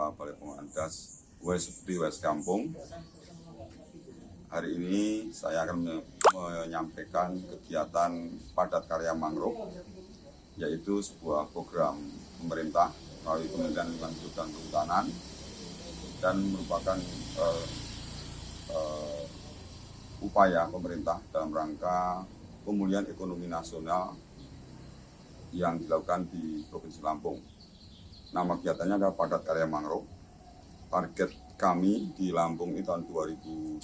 Ketua Balai Pengembangan Das WS Kampung. Hari ini saya akan menyampaikan kegiatan padat karya mangrove, yaitu sebuah program pemerintah melalui Kementerian Lingkungan Hidup dan Kehutanan, dan merupakan upaya pemerintah dalam rangka pemulihan ekonomi nasional yang dilakukan di Provinsi Lampung. Nama kegiatannya adalah padat karya mangrove. Target kami di Lampung ini tahun 2020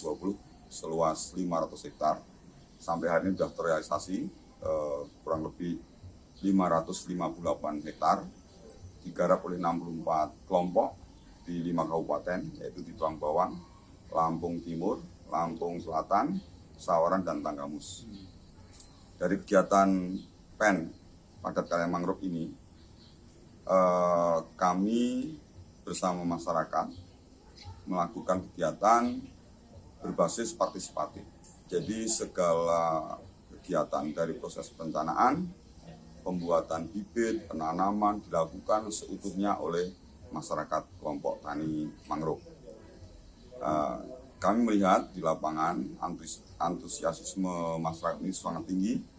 seluas 500 hektar. Sampai hari ini sudah terrealisasi kurang lebih 558 hektar. Digarap oleh 64 kelompok di 5 kabupaten, yaitu di Tuang Bawang, Lampung Timur, Lampung Selatan, Sawaran, dan Tanggamus. Dari kegiatan PEN padat karya mangrove ini, kami bersama masyarakat melakukan kegiatan berbasis partisipatif. Jadi segala kegiatan dari proses perencanaan, pembuatan bibit, penanaman dilakukan seutuhnya oleh masyarakat kelompok tani mangrove. Kami melihat di lapangan antusiasme masyarakat ini sangat tinggi,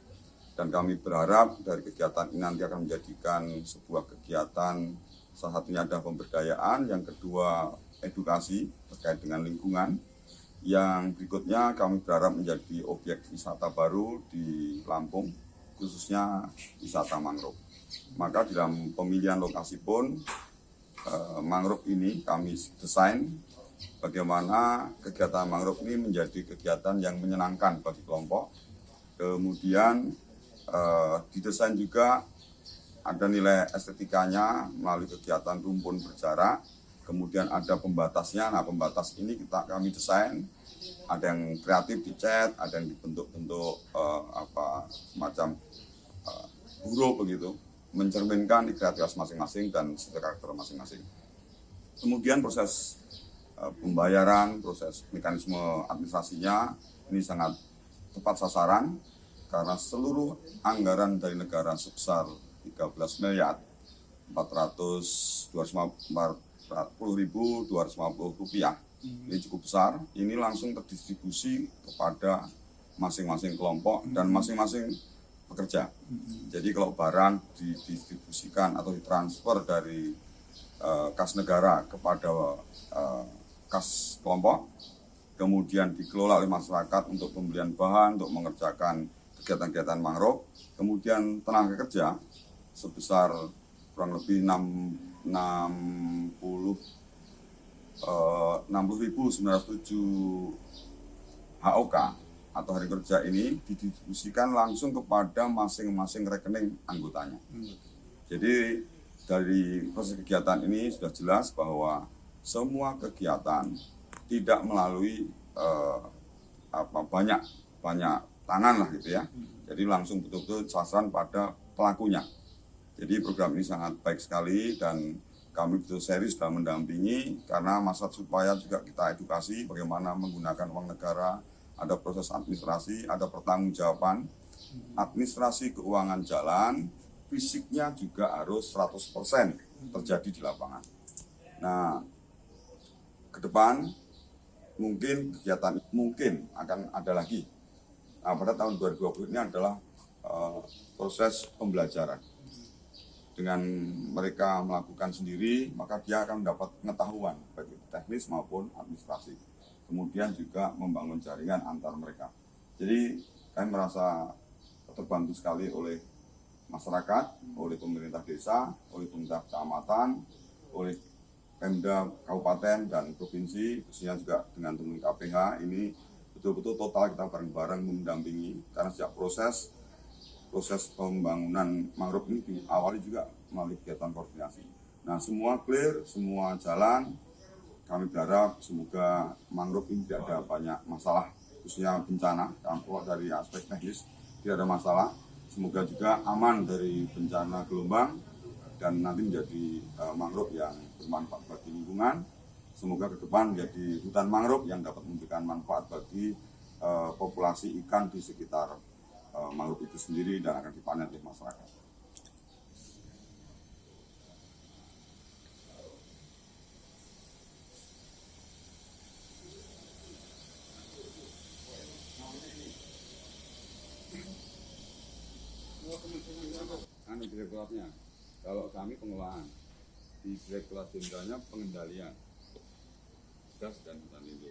dan kami berharap dari kegiatan ini nanti akan menjadikan sebuah kegiatan, salah satunya adalah pemberdayaan, yang kedua edukasi terkait dengan lingkungan, yang berikutnya kami berharap menjadi objek wisata baru di Lampung, khususnya wisata mangrove. Maka di dalam pemilihan lokasi pun mangrove ini kami desain bagaimana kegiatan mangrove ini menjadi kegiatan yang menyenangkan bagi kelompok. Kemudian didesain juga ada nilai estetikanya melalui kegiatan rumpun berjarak, kemudian ada pembatasnya. Nah, pembatas ini kami desain, ada yang kreatif dicat, ada yang dibentuk-bentuk semacam huruf begitu, mencerminkan di kreativitas masing-masing dan sesuai karakter masing-masing. Kemudian proses pembayaran, proses mekanisme administrasinya ini sangat tepat sasaran, karena seluruh anggaran dari negara sebesar 13 miliar 440.250 rupiah. Ini cukup besar. Ini langsung terdistribusi kepada masing-masing kelompok dan masing-masing pekerja. Jadi kalau barang didistribusikan atau ditransfer dari kas negara kepada kas kelompok, kemudian dikelola oleh masyarakat untuk pembelian bahan, untuk mengerjakan kegiatan-kegiatan mangrove, kemudian tenaga kerja sebesar kurang lebih 60.907 HOK atau hari kerja ini didistribusikan langsung kepada masing-masing rekening anggotanya. Jadi dari proses kegiatan ini sudah jelas bahwa semua kegiatan tidak melalui banyak tangan lah gitu ya. Jadi langsung betul-betul sasaran pada pelakunya. Jadi program ini sangat baik sekali, dan kami betul serius dalam mendampingi, karena masyarakat supaya juga kita edukasi bagaimana menggunakan uang negara, ada proses administrasi, ada pertanggungjawaban, administrasi keuangan jalan, fisiknya juga harus 100% terjadi di lapangan. Nah, ke depan mungkin kegiatan mungkin akan ada lagi. Nah, pada tahun 2020 ini adalah proses pembelajaran. Dengan mereka melakukan sendiri, maka dia akan mendapat pengetahuan baik itu teknis maupun administrasi. Kemudian juga membangun jaringan antar mereka. Jadi kami merasa terbantu sekali oleh masyarakat, oleh pemerintah desa, oleh pemerintah kecamatan, oleh Pemda Kabupaten dan Provinsi, khususnya juga dengan teman KPH. Ini betul-betul total kita bareng-bareng mendampingi, karena sejak proses pembangunan mangrove ini diawali juga melalui kegiatan koordinasi. Nah, semua clear, semua jalan. Kami berharap semoga mangrove ini tidak ada banyak masalah, khususnya bencana. Kalau dari aspek teknis tidak ada masalah. Semoga juga aman dari bencana gelombang, dan nanti menjadi mangrove yang bermanfaat bagi lingkungan. Semoga ke depan menjadi hutan mangrove yang dapat memberikan manfaat bagi populasi ikan di sekitar mangrove itu sendiri, dan akan dipanen oleh masyarakat. Anu direktoratnya, kalau kami pengelolaan, di direktorat jenderalnya pengendalian gas dan hutan lindung.